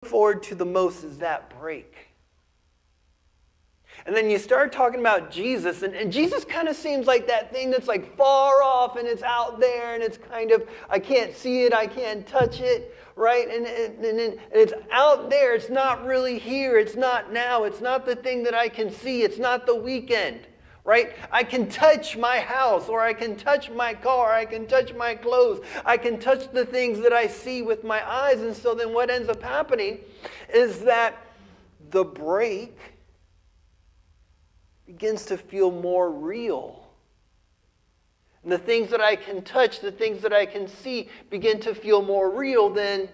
forward to the most is that break. And then you start talking about Jesus, and Jesus kind of seems like that thing that's like far off, and it's out there, and it's kind of, I can't see it, I can't touch it, right? And it's out there, it's not really here, it's not now, it's not the thing that I can see, it's not the weekend, right? I can touch my house, or I can touch my car, I can touch my clothes, I can touch the things that I see with my eyes. And so then what ends up happening is that the break begins to feel more real. And the things that I can touch, the things that I can see, begin to feel more real than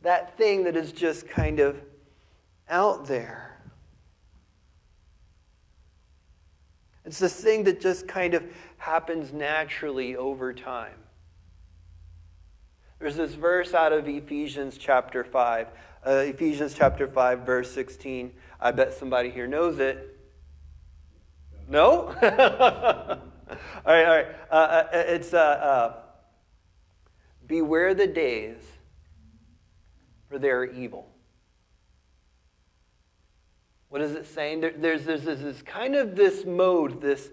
that thing that is just kind of out there. It's this thing that just kind of happens naturally over time. There's this verse out of Ephesians chapter 5. Ephesians chapter 5, verse 16. I bet somebody here knows it. No? all right. It's beware the days, for they are evil. What is it saying? There's this kind of this mode, this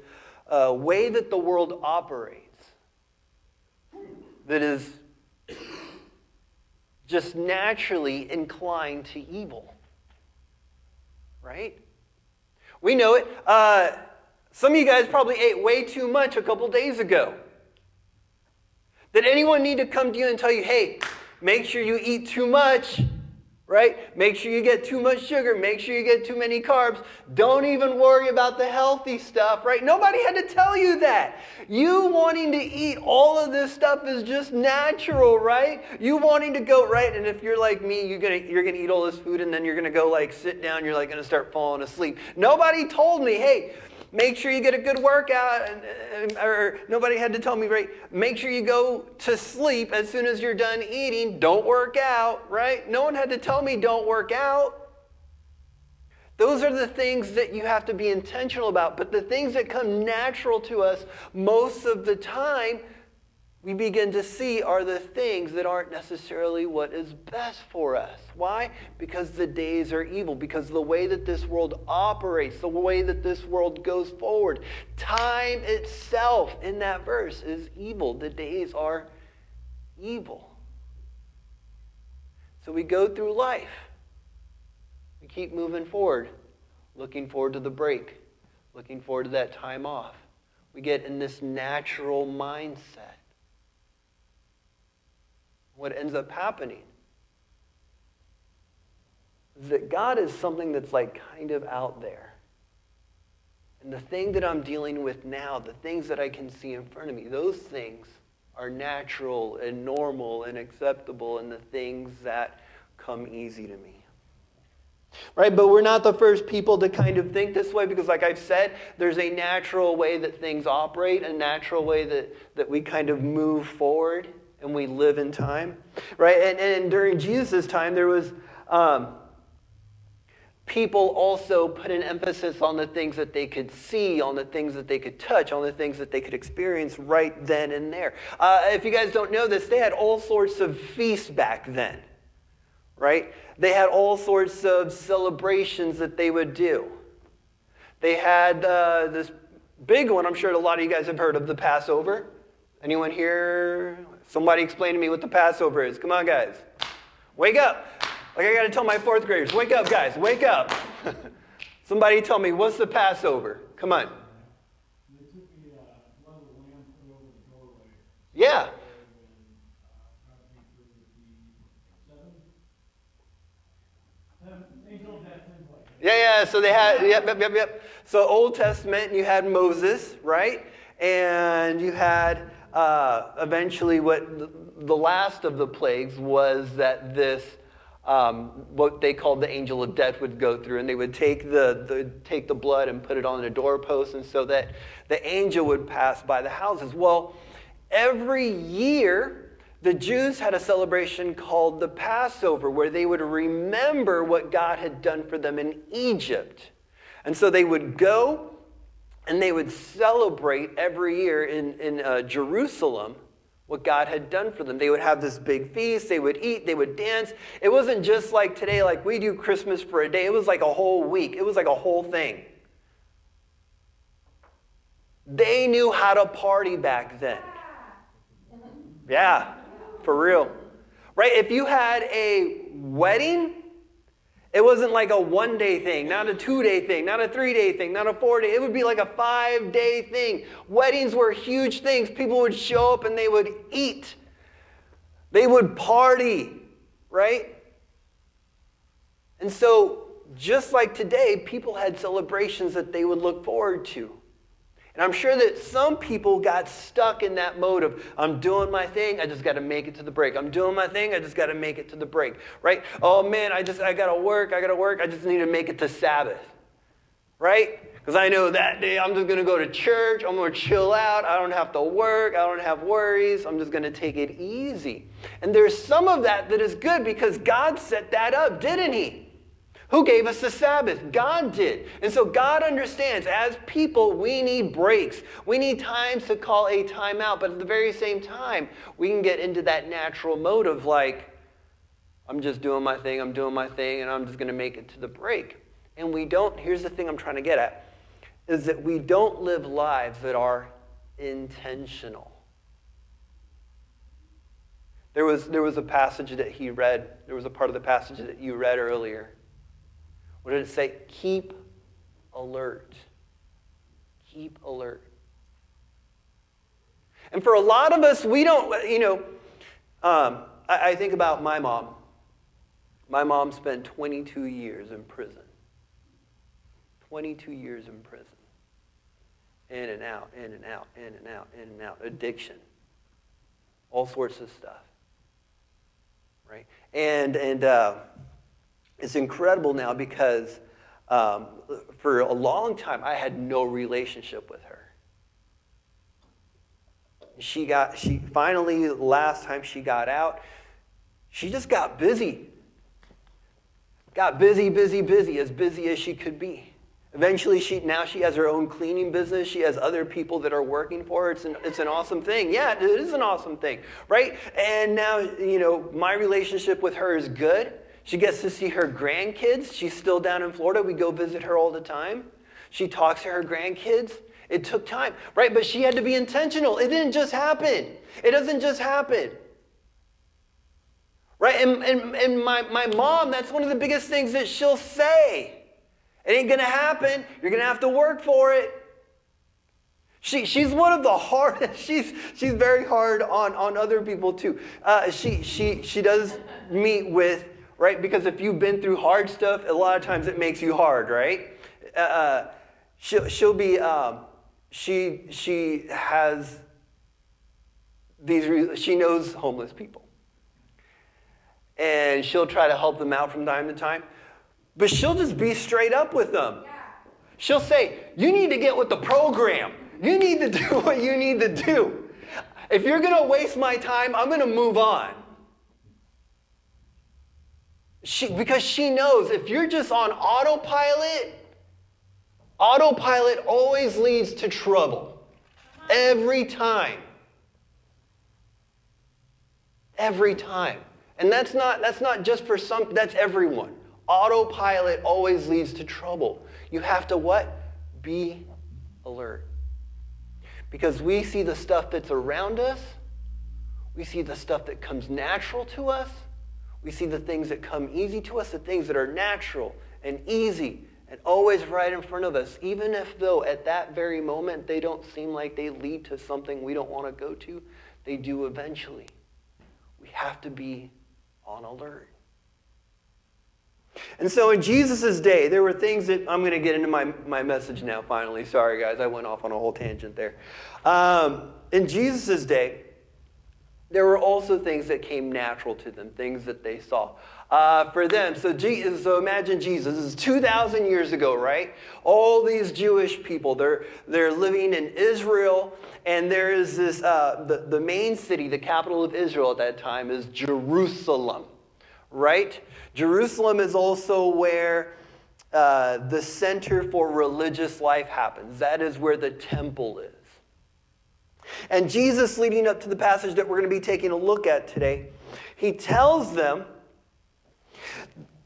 way that the world operates that is just naturally inclined to evil. Right? We know it. Some of you guys probably ate way too much a couple days ago. Did anyone need to come to you and tell you, hey, make sure you eat too much, right? Make sure you get too much sugar. Make sure you get too many carbs. Don't even worry about the healthy stuff, right? Nobody had to tell you that. You wanting to eat all of this stuff is just natural, right? You wanting to go, right? And if you're like me, you're gonna eat all this food and then you're gonna go like sit down. You're like gonna start falling asleep. Nobody told me, hey, make sure you get a good workout, or nobody had to tell me, right? Make sure you go to sleep as soon as you're done eating. Don't work out, right? No one had to tell me don't work out. Those are the things that you have to be intentional about. But the things that come natural to us most of the time, we begin to see are the things that aren't necessarily what is best for us. Why? Because the days are evil. Because the way that this world operates, the way that this world goes forward, time itself in that verse is evil. The days are evil. So we go through life. We keep moving forward, looking forward to the break, looking forward to that time off. We get in this natural mindset. What ends up happening is that God is something that's like kind of out there. And the thing that I'm dealing with now, the things that I can see in front of me, those things are natural and normal and acceptable and the things that come easy to me. Right? But we're not the first people to kind of think this way because like I've said, there's a natural way that things operate, a natural way that we kind of move forward. And we live in time, right? And during Jesus' time, there was people also put an emphasis on the things that they could see, on the things that they could touch, on the things that they could experience right then and there. If you guys don't know this, they had all sorts of feasts back then, right? They had all sorts of celebrations that they would do. They had this big one, I'm sure a lot of you guys have heard of, the Passover. Anyone here? Somebody explain to me what the Passover is. Come on, guys. Wake up. Like I got to tell my fourth graders, wake up, guys. Wake up. Somebody tell me, what's the Passover? Come on. They took the blood of the lamb, put it over the doorway. Yeah. Yeah. So they had, yep. So Old Testament, you had Moses, right? And you had eventually what the last of the plagues was that this, what they called the angel of death would go through, and they would take the blood and put it on the doorpost, and so that the angel would pass by the houses. Well, every year, the Jews had a celebration called the Passover, where they would remember what God had done for them in Egypt. And so they would go and they would celebrate every year in Jerusalem what God had done for them. They would have this big feast, they would eat, they would dance. It wasn't just like today, like we do Christmas for a day. It was like a whole week. It was like a whole thing. They knew how to party back then. Yeah, for real. Right? If you had a wedding, it wasn't like a one-day thing, not a two-day thing, not a three-day thing, not a four-day. It would be like a 5-day thing. Weddings were huge things. People would show up and they would eat. They would party, right? And so, just like today, people had celebrations that they would look forward to. And I'm sure that some people got stuck in that mode of, I'm doing my thing, I just got to make it to the break. I'm doing my thing, I just got to make it to the break, right? Oh man, I got to work, I just need to make it to Sabbath, right? Because I know that day I'm just going to go to church, I'm going to chill out, I don't have to work, I don't have worries, I'm just going to take it easy. And there's some of that is good because God set that up, didn't he? Who gave us the Sabbath? God did. And so God understands, as people, we need breaks. We need times to call a timeout. But at the very same time, we can get into that natural mode of like, I'm just doing my thing, and I'm just going to make it to the break. And we don't, here's the thing I'm trying to get at, is that we don't live lives that are intentional. There was a passage that he read, there was a part of the passage that you read earlier. What did it say? Keep alert. Keep alert. And for a lot of us, we don't, I think about my mom. My mom spent 22 years in prison. 22 years in prison. In and out, in and out, in and out, in and out. Addiction. All sorts of stuff. Right? And it's incredible now because for a long time I had no relationship with her. She finally, last time she got out, she just got busy. Got busy, as busy as she could be. Eventually, now she has her own cleaning business. She has other people that are working for her. It's an awesome thing. Yeah, it is an awesome thing, right? And now, my relationship with her is good. She gets to see her grandkids. She's still down in Florida. We go visit her all the time. She talks to her grandkids. It took time, right? But she had to be intentional. It didn't just happen. It doesn't just happen. Right? And my mom, that's one of the biggest things that she'll say. It ain't going to happen. You're going to have to work for it. She's one of the hardest. She's very hard on other people too. She does meet with, right? Because if you've been through hard stuff, a lot of times it makes you hard, right? She'll be, she has these, she knows homeless people. And she'll try to help them out from time to time. But she'll just be straight up with them. She'll say, you need to get with the program. You need to do what you need to do. If you're going to waste my time, I'm going to move on. Because she knows if you're just on autopilot always leads to trouble. Every time. Every time. And that's not just for some, that's everyone. Autopilot always leads to trouble. You have to what? Be alert. Because we see the stuff that's around us. We see the stuff that comes natural to us. We see the things that come easy to us, the things that are natural and easy and always right in front of us, even if though at that very moment they don't seem like they lead to something we don't want to go to, they do eventually. We have to be on alert. And so in Jesus' day, there were things that, I'm going to get into my message now finally. Sorry guys, I went off on a whole tangent there. In Jesus' day, there were also things that came natural to them, things that they saw. For them, so imagine Jesus. This is 2,000 years ago, right? All these Jewish people, they're living in Israel, and there is this, the main city, the capital of Israel at that time is Jerusalem, right? Jerusalem is also where the center for religious life happens. That is where the temple is. And Jesus, leading up to the passage that we're going to be taking a look at today, he tells them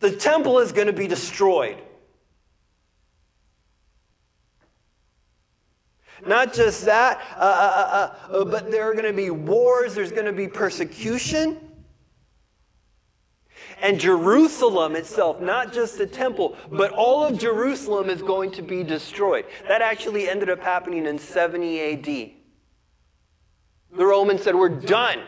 the temple is going to be destroyed. Not just that, but there are going to be wars, there's going to be persecution. And Jerusalem itself, not just the temple, but all of Jerusalem is going to be destroyed. That actually ended up happening in 70 AD. The Romans said, we're done.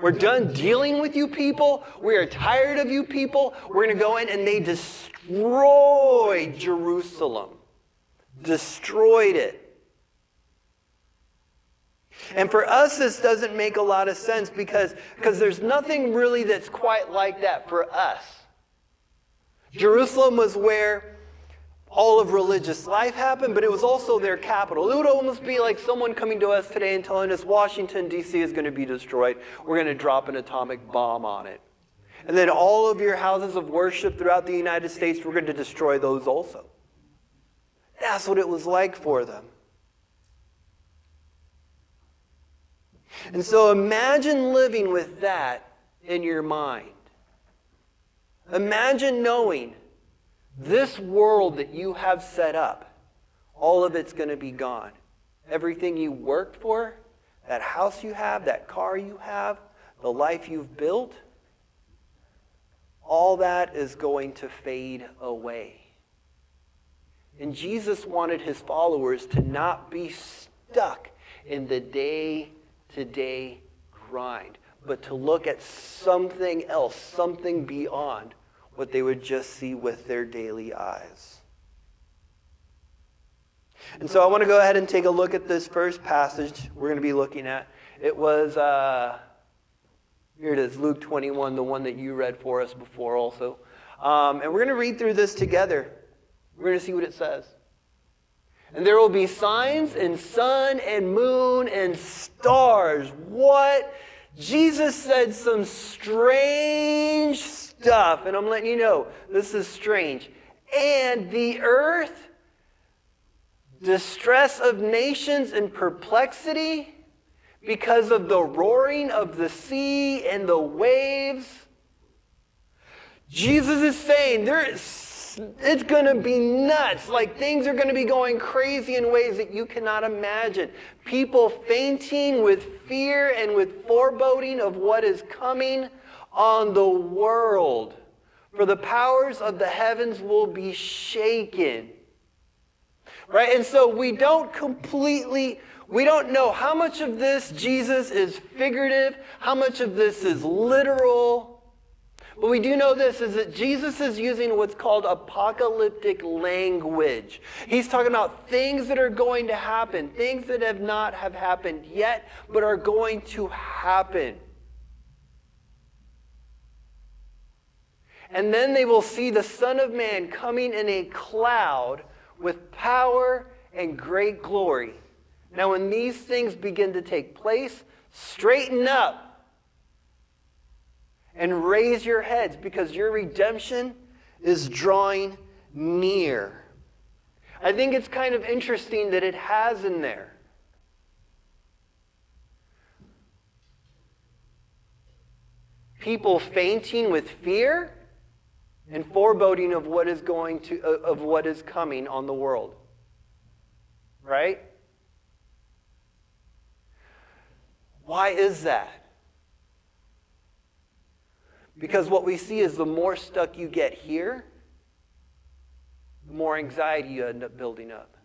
We're done dealing with you people. We are tired of you people. We're going to go in, and they destroyed Jerusalem. Destroyed it. And for us, this doesn't make a lot of sense because there's nothing really that's quite like that for us. Jerusalem was where all of religious life happened, but it was also their capital. It would almost be like someone coming to us today and telling us Washington, D.C. is going to be destroyed. We're going to drop an atomic bomb on it. And then all of your houses of worship throughout the United States, we're going to destroy those also. That's what it was like for them. And so imagine living with that in your mind. Imagine knowing this world that you have set up, all of it's going to be gone. Everything you worked for, that house you have, that car you have, the life you've built, all that is going to fade away. And Jesus wanted his followers to not be stuck in the day-to-day grind, but to look at something else, something beyond what they would just see with their daily eyes. And so I want to go ahead and take a look at this first passage we're going to be looking at. It was, here it is, Luke 21, the one that you read for us before also. And we're going to read through this together. We're going to see what it says. And there will be signs in sun and moon and stars. What? Jesus said some strange stuff. And I'm letting you know, this is strange. And the earth, distress of nations and perplexity because of the roaring of the sea and the waves. Jesus is saying it's going to be nuts. Like things are going to be going crazy in ways that you cannot imagine. People fainting with fear and with foreboding of what is coming on the world. For the powers of the heavens will be shaken. Right? And so we don't know how much of this Jesus is figurative, how much of this is literal. But we do know this, is that Jesus is using what's called apocalyptic language. He's talking about things that are going to happen, things that have not have happened yet, but are going to happen. And then they will see the Son of Man coming in a cloud with power and great glory. Now, when these things begin to take place, straighten up and raise your heads, because your redemption is drawing near. I think it's kind of interesting that it has in there. People fainting with fear and foreboding of what is coming on the world. Right? Why is that? Because what we see is the more stuck you get here, the more anxiety you end up building up.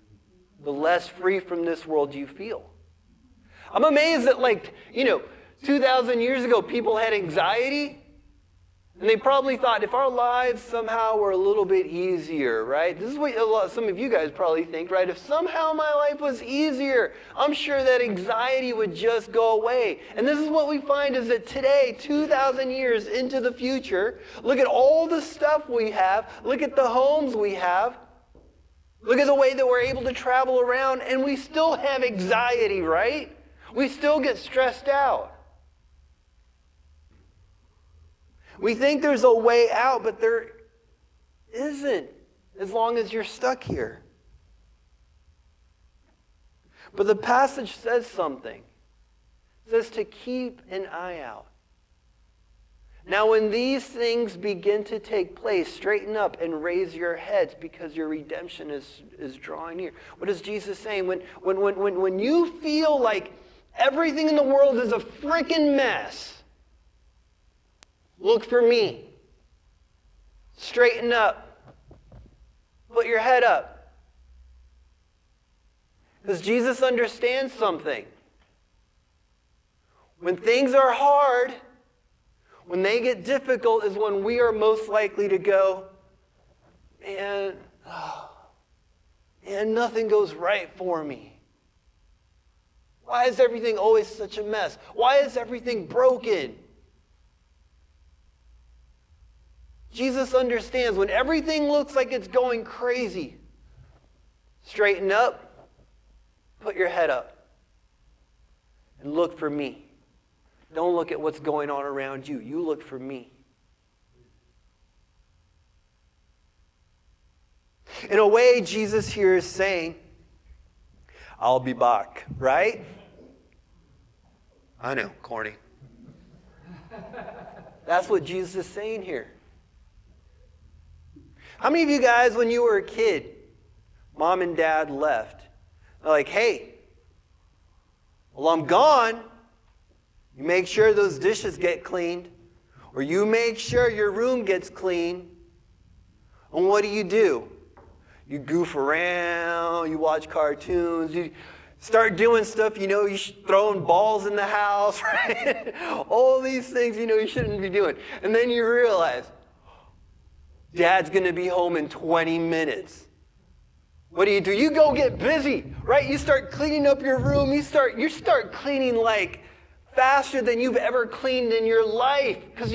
The less free from this world you feel. I'm amazed that 2,000 years ago people had anxiety. And they probably thought, if our lives somehow were a little bit easier, right? This is what some of you guys probably think, right? If somehow my life was easier, I'm sure that anxiety would just go away. And this is what we find is that today, 2,000 years into the future, look at all the stuff we have. Look at the homes we have. Look at the way that we're able to travel around, and we still have anxiety, right? We still get stressed out. We think there's a way out, but there isn't, as long as you're stuck here. But the passage says something. It says to keep an eye out. Now when these things begin to take place, straighten up and raise your heads because your redemption is drawing near. What is Jesus saying? When you feel like everything in the world is a freaking mess, look for me. Straighten up. Put your head up. Because Jesus understands something. When things are hard, when they get difficult is when we are most likely to go, man, nothing goes right for me. Why is everything always such a mess? Why is everything broken? Jesus understands when everything looks like it's going crazy, straighten up, put your head up, and look for me. Don't look at what's going on around you. You look for me. In a way, Jesus here is saying, I'll be back, right? I know, corny. That's what Jesus is saying here. How many of you guys, when you were a kid, mom and dad left, they're like, hey, well, I'm gone. You make sure those dishes get cleaned, or you make sure your room gets clean. And what do? You goof around, you watch cartoons, you start doing stuff, you're throwing balls in the house, right? All these things, you shouldn't be doing. And then you realize, Dad's going to be home in 20 minutes. What do? You go get busy, right? You start cleaning up your room. You start cleaning like faster than you've ever cleaned in your life. Because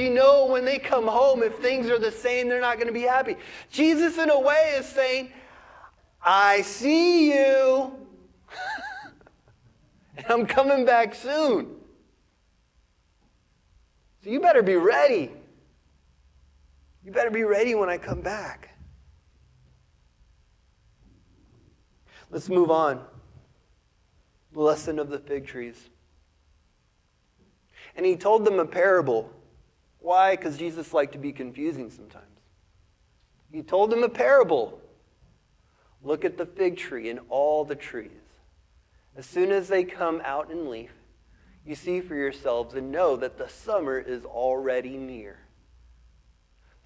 when they come home, if things are the same, they're not going to be happy. Jesus, in a way, is saying, I see you. And I'm coming back soon. So you better be ready. You better be ready when I come back. Let's move on. The lesson of the fig trees. And he told them a parable. Why? Because Jesus liked to be confusing sometimes. He told them a parable. Look at the fig tree and all the trees. As soon as they come out in leaf, you see for yourselves and know that the summer is already near.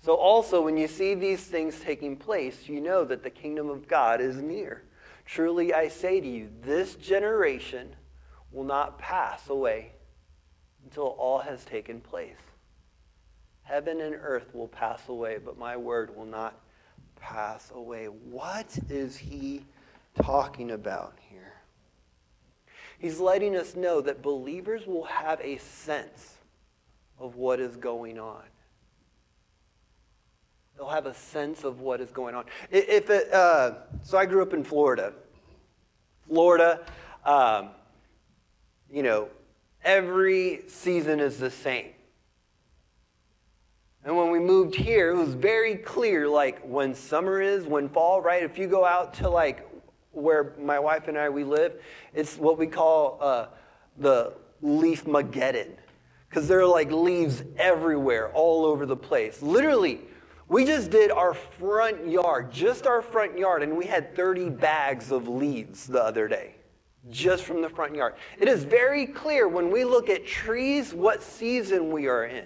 So also, when you see these things taking place, you know that the kingdom of God is near. Truly, I say to you, this generation will not pass away until all has taken place. Heaven and earth will pass away, but my word will not pass away. What is he talking about here? He's letting us know that believers will have a sense of what is going on. They'll have a sense of what is going on. So I grew up in Florida. Every season is the same. And when we moved here, it was very clear, when summer is, when fall, right? If you go out to, where my wife and we live, it's what we call the leaf-mageddon. Because there are, leaves everywhere, all over the place. Literally, we just did our front yard, and we had 30 bags of leaves the other day, just from the front yard. It is very clear when we look at trees what season we are in,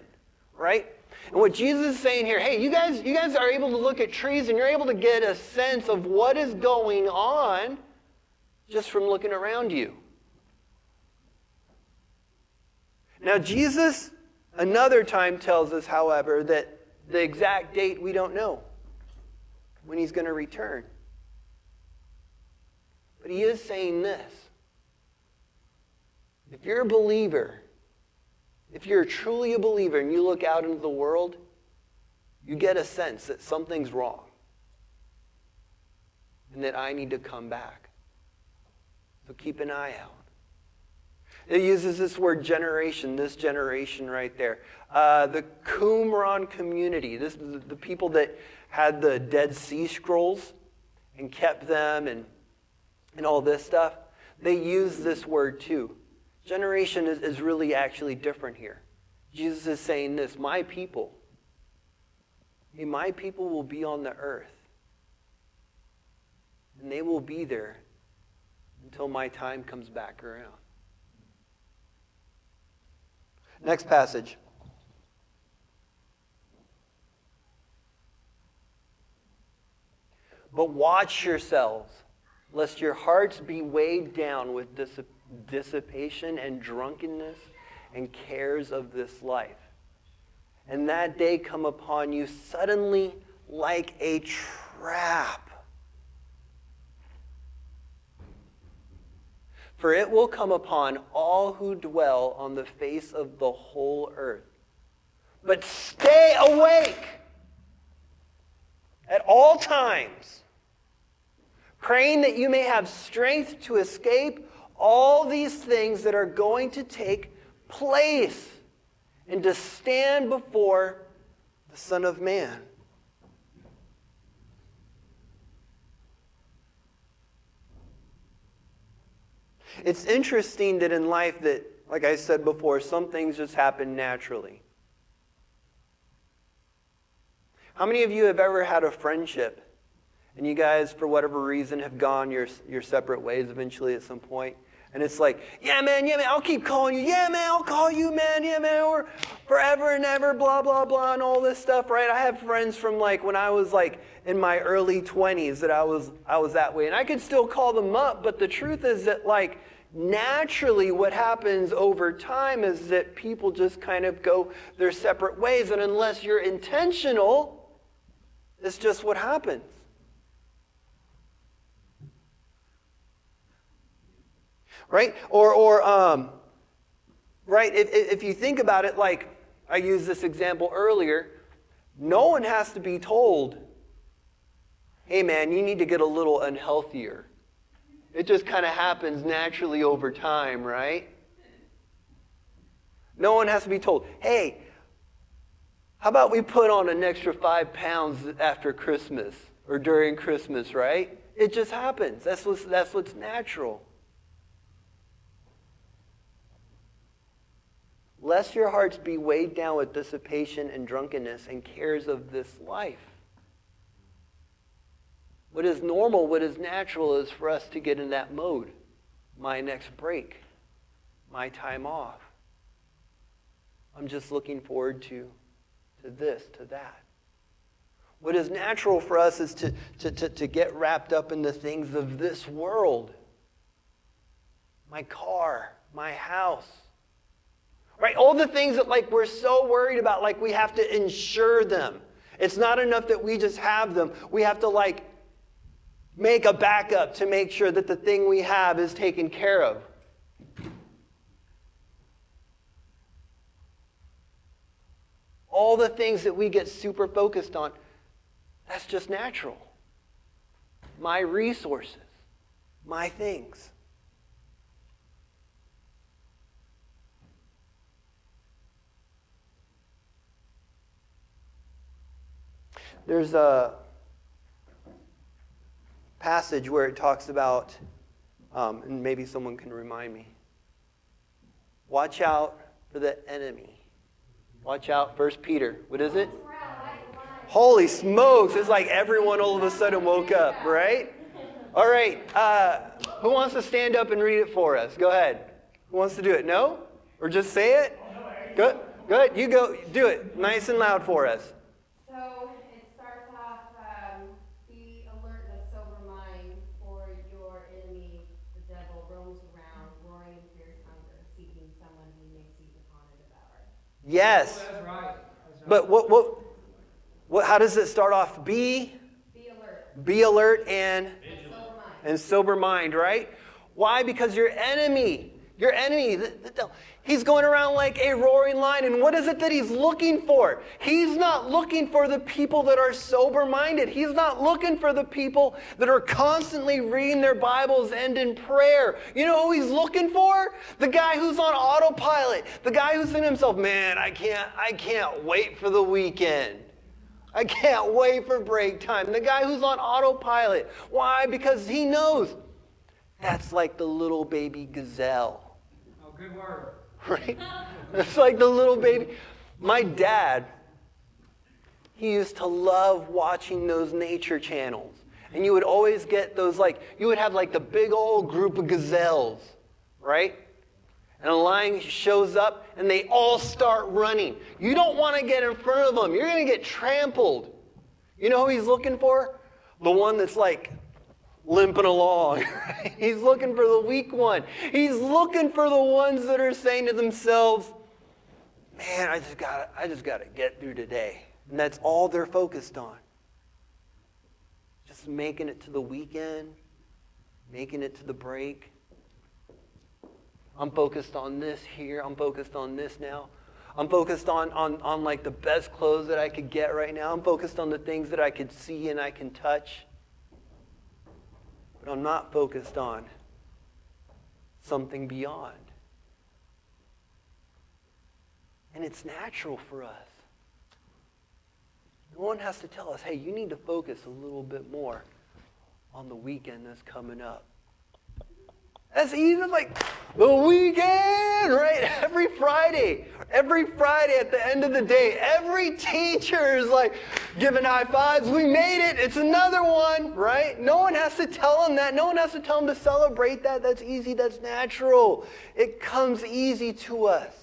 right? And what Jesus is saying here, hey, you guys are able to look at trees and you're able to get a sense of what is going on just from looking around you. Now, Jesus, another time, tells us, however, that the exact date we don't know when he's going to return. But he is saying this. If you're a believer, if you're truly a believer and you look out into the world, you get a sense that something's wrong and that I need to come back. So keep an eye out. It uses this word generation, this generation right there. The Qumran community, this is the people that had the Dead Sea Scrolls and kept them and all this stuff. They use this word too. Generation is really actually different here. Jesus is saying this, my people will be on the earth. And they will be there until my time comes back around. Next passage. But watch yourselves, lest your hearts be weighed down with dissipation and drunkenness and cares of this life. And that day come upon you suddenly like a trap. For it will come upon all who dwell on the face of the whole earth. But stay awake at all times, praying that you may have strength to escape all these things that are going to take place and to stand before the Son of Man. It's interesting that in life that, like I said before, some things just happen naturally. How many of you have ever had a friendship and you guys, for whatever reason, have gone your separate ways eventually at some point? And it's like, yeah, man, I'll keep calling you. Yeah, man, I'll call you, man. Yeah, man, we're forever and ever, blah, blah, blah, and all this stuff, right? I have friends from like when I was like in my early 20s that I was that way. And I could still call them up, but the truth is that like naturally what happens over time is that people just kind of go their separate ways. And unless you're intentional, it's just what happens. Right? Right? If you think about it, like I used this example earlier, no one has to be told, hey man, you need to get a little unhealthier. It just kind of happens naturally over time, right? No one has to be told, hey, how about we put on an extra 5 pounds after Christmas or during Christmas, right? It just happens. That's what's natural. Lest your hearts be weighed down with dissipation and drunkenness and cares of this life. What is normal, what is natural is for us to get in that mode. My next break. My time off. I'm just looking forward to this, to that. What is natural for us is to get wrapped up in the things of this world. My car, my house. Right? All the things that like we're so worried about, like we have to insure them. It's not enough that we just have them. We have to like make a backup to make sure that the thing we have is taken care of. All the things that we get super focused on, that's just natural. My resources, my things. There's a passage where it talks about, and maybe someone can remind me, watch out for the enemy. Watch out, 1 Peter. What is it? Holy smokes, it's like everyone all of a sudden woke up, right? All right, who wants to stand up and read it for us? Go ahead. Who wants to do it? No? Or just say it? Good, good. You go, do it nice and loud for us. So it starts off, be alert and of sober mind, for your enemy, the devil, roams around, roaring in fierce hunger, seeking someone he may seize upon and devour. Yes. That's right. But what? How does it start off? Be alert and sober mind, right? Why? Because your enemy, he's going around like a roaring lion. And what is it that he's looking for? He's not looking for the people that are sober-minded. He's not looking for the people that are constantly reading their Bibles and in prayer. You know who he's looking for? The guy who's on autopilot. The guy who's saying to himself, man, I can't wait for the weekend. I can't wait for break time. The guy who's on autopilot. Why? Because he knows that's like the little baby gazelle. good word. Right? It's like the little baby. My dad, he used to love watching those nature channels. And you would always get those, like, you would have like the big old group of gazelles, right? And a lion shows up and they all start running. You don't want to get in front of them. You're going to get trampled. You know who he's looking for? The one that's like limping along. Right? He's looking for the weak one. He's looking for the ones that are saying to themselves, man, I just got to get through today. And that's all they're focused on. Just making it to the weekend, making it to the break. I'm focused on this here. I'm focused on this now. I'm focused on like the best clothes that I could get right now. I'm focused on the things that I could see and I can touch. But I'm not focused on something beyond. And it's natural for us. No one has to tell us, hey, you need to focus a little bit more on the weekend that's coming up. That's even like the weekend, right? Every Friday at the end of the day, every teacher is like giving high fives. We made it. It's another one, right? No one has to tell them that. No one has to tell them to celebrate that. That's easy. That's natural. It comes easy to us.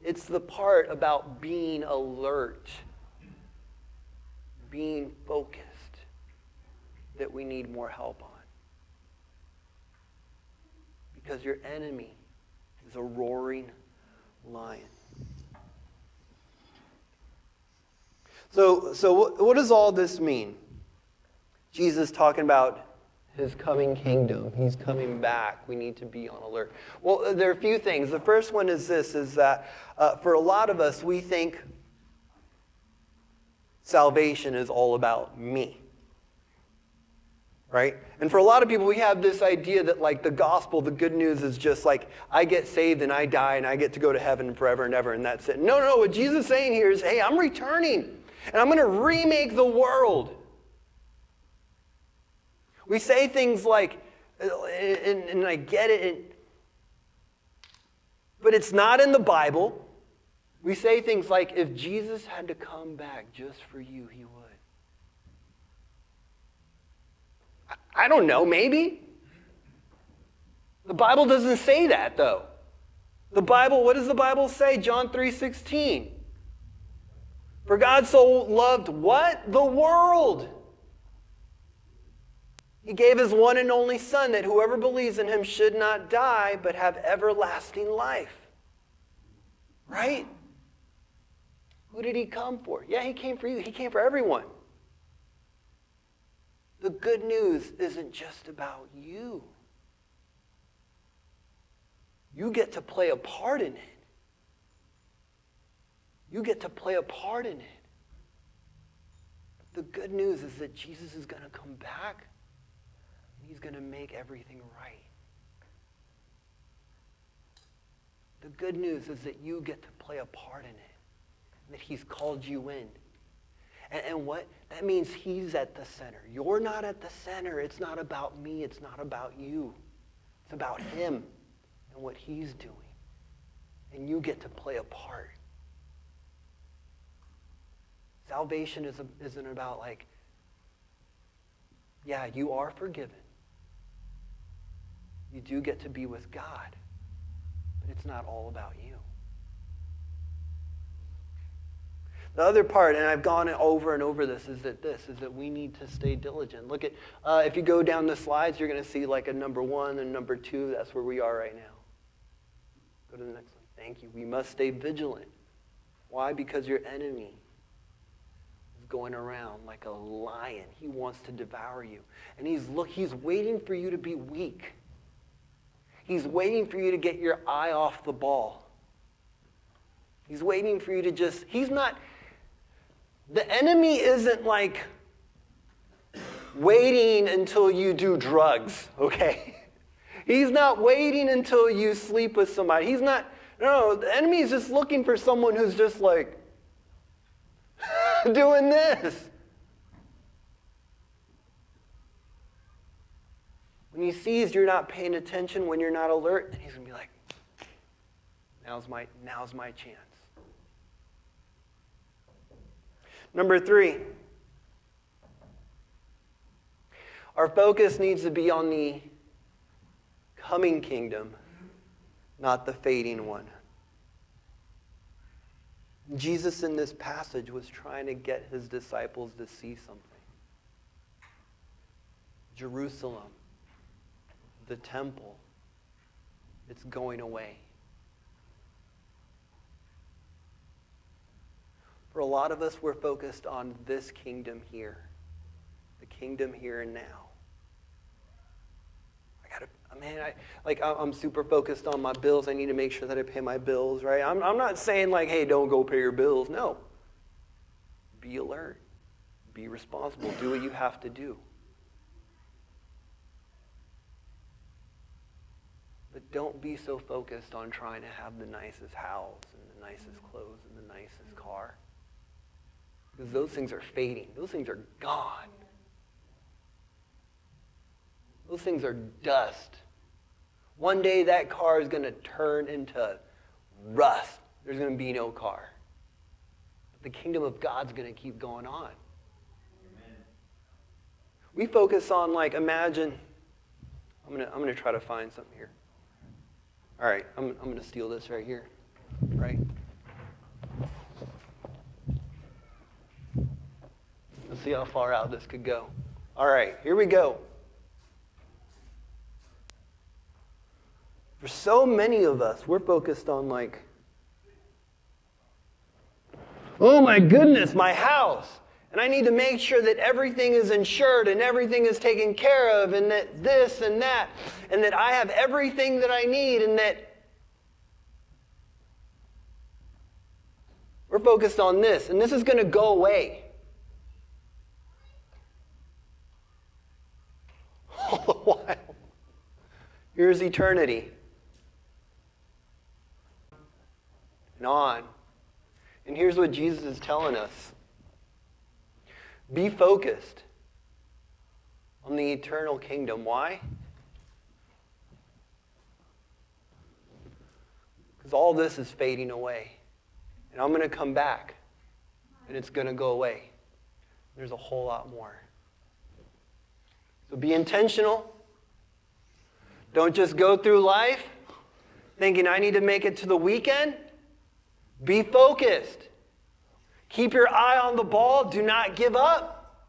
It's the part about being alert, being focused, that we need more help on. Because your enemy is a roaring lion. So what does all this mean? Jesus talking about his coming kingdom. He's coming back. We need to be on alert. Well, there are a few things. The first one is this, is that for a lot of us, we think salvation is all about me. Right? And for a lot of people, we have this idea that like the gospel, the good news is just like, I get saved and I die and I get to go to heaven forever and ever and that's it. No, what Jesus is saying here is, hey, I'm returning and I'm going to remake the world. We say things like, and I get it, but it's not in the Bible. We say things like, if Jesus had to come back just for you, he would. I don't know, maybe. The Bible doesn't say that, though. The Bible, what does the Bible say? John 3:16. For God so loved what? The world. He gave his one and only Son that whoever believes in him should not die, but have everlasting life. Right? Who did he come for? Yeah, he came for you. He came for everyone. The good news isn't just about you. You get to play a part in it. You get to play a part in it. The good news is that Jesus is going to come back and he's going to make everything right. The good news is that you get to play a part in it, and that he's called you in. And what? That means he's at the center. You're not at the center. It's not about me. It's not about you. It's about him and what he's doing. And you get to play a part. Salvation isn't about like, yeah, you are forgiven. You do get to be with God. But it's not all about you. The other part, and I've gone over and over this, is that we need to stay diligent. Look at, if you go down the slides, you're going to see like a number 1 and number 2. That's where we are right now. Go to the next one. Thank you. We must stay vigilant. Why? Because your enemy is going around like a lion. He wants to devour you. And he's waiting for you to be weak. He's waiting for you to get your eye off the ball. He's waiting for you to just, the enemy isn't like waiting until you do drugs, okay? He's not waiting until you sleep with somebody. No, the enemy is just looking for someone who's just like doing this. When he sees you're not paying attention, when you're not alert, then he's going to be like, now's my chance. Number 3, our focus needs to be on the coming kingdom, not the fading one. Jesus in this passage was trying to get his disciples to see something. Jerusalem, the temple, it's going away. For a lot of us, we're focused on this kingdom here, the kingdom here and now. I'm super focused on my bills. I need to make sure that I pay my bills, right? I'm not saying like, hey, don't go pay your bills. No. Be alert. Be responsible. Do what you have to do. But don't be so focused on trying to have the nicest house and the nicest clothes and the nicest car. Because those things are fading. Those things are gone. Those things are dust. One day that car is going to turn into rust. There's going to be no car. But the kingdom of God's going to keep going on. Amen. We focus on imagine. I'm going to try to find something here. All right, I'm going to steal this right here. Right? Let's see how far out this could go. All right, here we go. For so many of us, we're focused on oh my goodness, my house. And I need to make sure that everything is insured and everything is taken care of and that this and that and that I have everything that I need and that we're focused on this and this is going to go away. All the while, here's eternity. And on. And here's what Jesus is telling us. Be focused on the eternal kingdom. Why? Because all this is fading away. And I'm going to come back. And it's going to go away. There's a whole lot more. So be intentional. Don't just go through life thinking I need to make it to the weekend. Be focused. Keep your eye on the ball. Do not give up.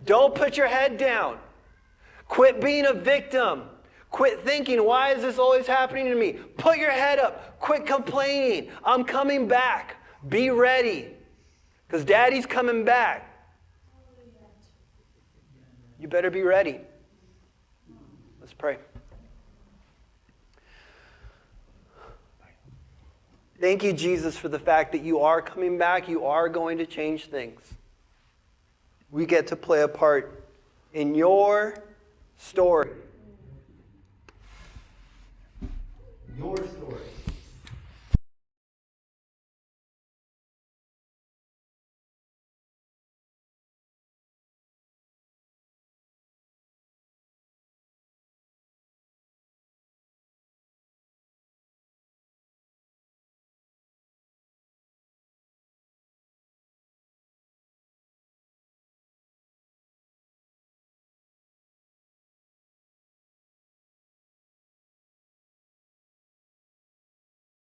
Don't put your head down. Quit being a victim. Quit thinking, why is this always happening to me? Put your head up. Quit complaining. I'm coming back. Be ready. Because Daddy's coming back. You better be ready. Let's pray. Thank you, Jesus, for the fact that you are coming back. You are going to change things. We get to play a part in your story. Your story.